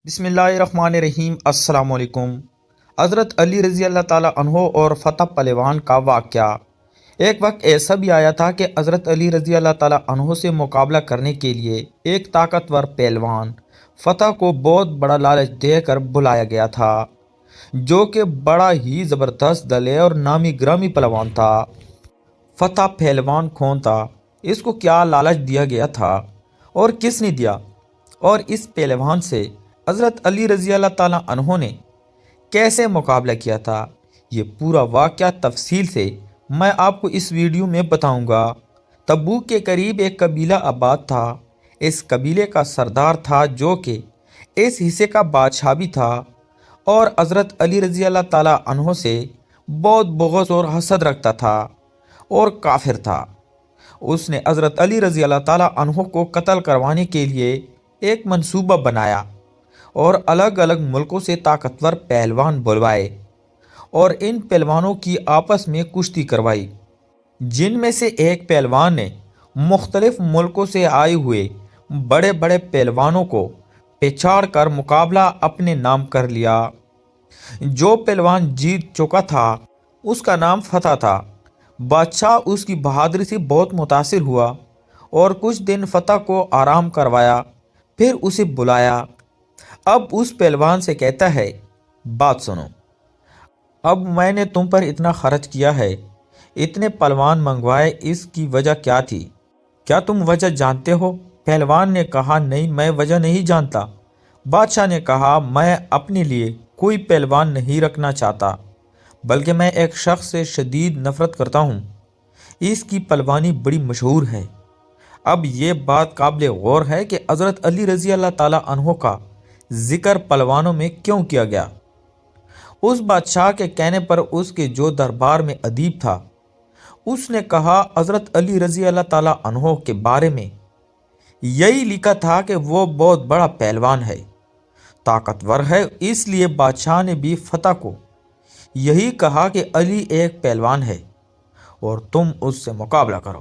بسم اللہ الرحمن الرحیم۔ السلام علیکم۔ حضرت علی رضی اللہ تعالیٰ عنہ اور فتح پہلوان کا واقعہ۔ ایک وقت ایسا بھی آیا تھا کہ حضرت علی رضی اللہ تعالیٰ عنہ سے مقابلہ کرنے کے لیے ایک طاقتور پہلوان فتح کو بہت بڑا لالچ دے کر بلایا گیا تھا، جو کہ بڑا ہی زبردست دلیر اور نامی گرامی پہلوان تھا۔ فتح پہلوان کون تھا، اس کو کیا لالچ دیا گیا تھا اور کس نے دیا، اور اس پہلوان سے حضرت علی رضی اللہ تعالیٰ عنہ نے کیسے مقابلہ کیا تھا، یہ پورا واقعہ تفصیل سے میں آپ کو اس ویڈیو میں بتاؤں گا۔ تبوک کے قریب ایک قبیلہ آباد تھا۔ اس قبیلے کا سردار تھا جو کہ اس حصے کا بادشاہ بھی تھا، اور حضرت علی رضی اللہ تعالیٰ عنہ سے بہت بغض اور حسد رکھتا تھا اور کافر تھا۔ اس نے حضرت علی رضی اللہ تعالیٰ عنہ کو قتل کروانے کے لیے ایک منصوبہ بنایا اور الگ الگ ملکوں سے طاقتور پہلوان بلوائے اور ان پہلوانوں کی آپس میں کشتی کروائی، جن میں سے ایک پہلوان نے مختلف ملکوں سے آئے ہوئے بڑے بڑے پہلوانوں کو پچھاڑ کر مقابلہ اپنے نام کر لیا۔ جو پہلوان جیت چکا تھا اس کا نام فتح تھا۔ بادشاہ اس کی بہادری سے بہت متاثر ہوا اور کچھ دن فتح کو آرام کروایا، پھر اسے بلایا۔ اب اس پہلوان سے کہتا ہے، بات سنو، اب میں نے تم پر اتنا خرچ کیا ہے، اتنے پہلوان منگوائے، اس کی وجہ کیا تھی؟ کیا تم وجہ جانتے ہو؟ پہلوان نے کہا، نہیں، میں وجہ نہیں جانتا۔ بادشاہ نے کہا، میں اپنے لیے کوئی پہلوان نہیں رکھنا چاہتا، بلکہ میں ایک شخص سے شدید نفرت کرتا ہوں، اس کی پہلوانی بڑی مشہور ہے۔ اب یہ بات قابل غور ہے کہ حضرت علی رضی اللہ تعالیٰ عنہ کا ذکر پہلوانوں میں کیوں کیا گیا؟ اس بادشاہ کے کہنے پر اس کے جو دربار میں ادیب تھا، اس نے کہا حضرت علی رضی اللہ تعالیٰ عنہ کے بارے میں یہی لکھا تھا کہ وہ بہت بڑا پہلوان ہے، طاقتور ہے، اس لیے بادشاہ نے بھی فتح کو یہی کہا کہ علی ایک پہلوان ہے اور تم اس سے مقابلہ کرو،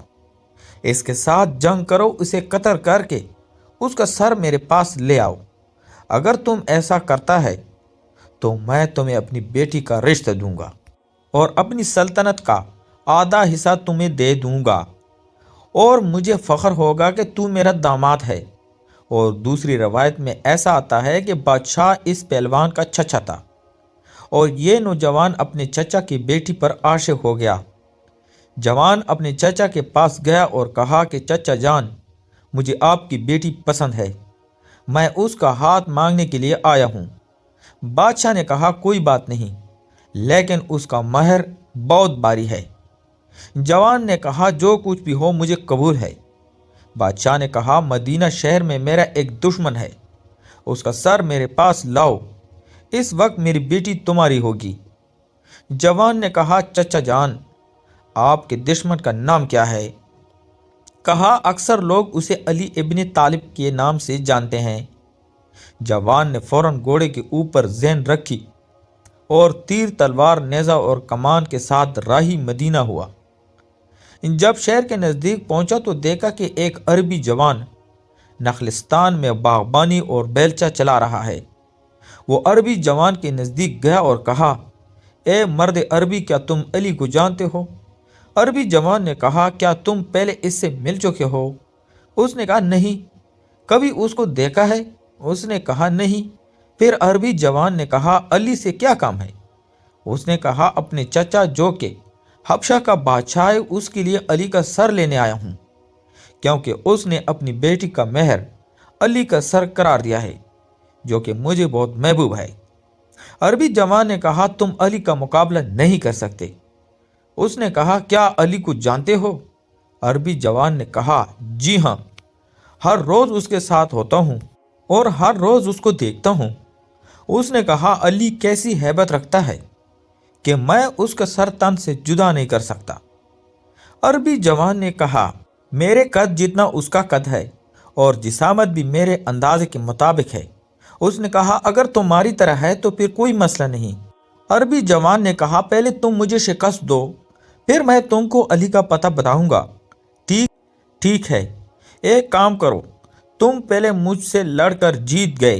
اس کے ساتھ جنگ کرو، اسے قتل کر کے اس کا سر میرے پاس لے آؤ۔ اگر تم ایسا کرتا ہے تو میں تمہیں اپنی بیٹی کا رشتہ دوں گا اور اپنی سلطنت کا آدھا حصہ تمہیں دے دوں گا، اور مجھے فخر ہوگا کہ تو میرا داماد ہے۔ اور دوسری روایت میں ایسا آتا ہے کہ بادشاہ اس پہلوان کا چچا تھا، اور یہ نوجوان اپنے چچا کی بیٹی پر عاشق ہو گیا۔ جوان اپنے چچا کے پاس گیا اور کہا کہ چچا جان، مجھے آپ کی بیٹی پسند ہے، میں اس کا ہاتھ مانگنے کے لیے آیا ہوں۔ بادشاہ نے کہا، کوئی بات نہیں، لیکن اس کا مہر بہت بھاری ہے۔ جوان نے کہا، جو کچھ بھی ہو مجھے قبول ہے۔ بادشاہ نے کہا، مدینہ شہر میں میرا ایک دشمن ہے، اس کا سر میرے پاس لاؤ، اس وقت میری بیٹی تمہاری ہوگی۔ جوان نے کہا، چچا جان، آپ کے دشمن کا نام کیا ہے؟ کہا، اکثر لوگ اسے علی ابن طالب کے نام سے جانتے ہیں۔ جوان نے فوراً گھوڑے کے اوپر زین رکھی اور تیر، تلوار، نیزہ اور کمان کے ساتھ راہی مدینہ ہوا۔ جب شہر کے نزدیک پہنچا تو دیکھا کہ ایک عربی جوان نخلستان میں باغبانی اور بیلچہ چلا رہا ہے۔ وہ عربی جوان کے نزدیک گیا اور کہا، اے مرد عربی، کیا تم علی کو جانتے ہو؟ عربی جوان نے کہا، کیا تم پہلے اس سے مل چکے ہو؟ اس نے کہا، نہیں۔ کبھی اس کو دیکھا ہے؟ اس نے کہا، نہیں۔ پھر عربی جوان نے کہا، علی سے کیا کام ہے؟ اس نے کہا، اپنے چچا جو کہ حبشہ کا بادشاہ ہے، اس کے لیے علی کا سر لینے آیا ہوں، کیونکہ اس نے اپنی بیٹی کا مہر علی کا سر قرار دیا ہے، جو کہ مجھے بہت محبوب ہے۔ عربی جوان نے کہا، تم علی کا مقابلہ نہیں کر سکتے۔ اس نے کہا، کیا علی کو جانتے ہو؟ عربی جوان نے کہا، جی ہاں، ہر روز اس کے ساتھ ہوتا ہوں اور ہر روز اس کو دیکھتا ہوں۔ اس نے کہا، علی کیسی ہیبت رکھتا ہے کہ میں اس کا سر تن سے جدا نہیں کر سکتا۔ عربی جوان نے کہا، میرے قد جتنا اس کا قد ہے اور جسامت بھی میرے اندازے کے مطابق ہے۔ اس نے کہا، اگر تمہاری طرح ہے تو پھر کوئی مسئلہ نہیں۔ عربی جوان نے کہا، پہلے تم مجھے شکست دو، پھر میں تم کو علی کا پتہ بتاؤں گا۔ ٹھیک ہے، ایک کام کرو، تم پہلے مجھ سے لڑ کر جیت گئے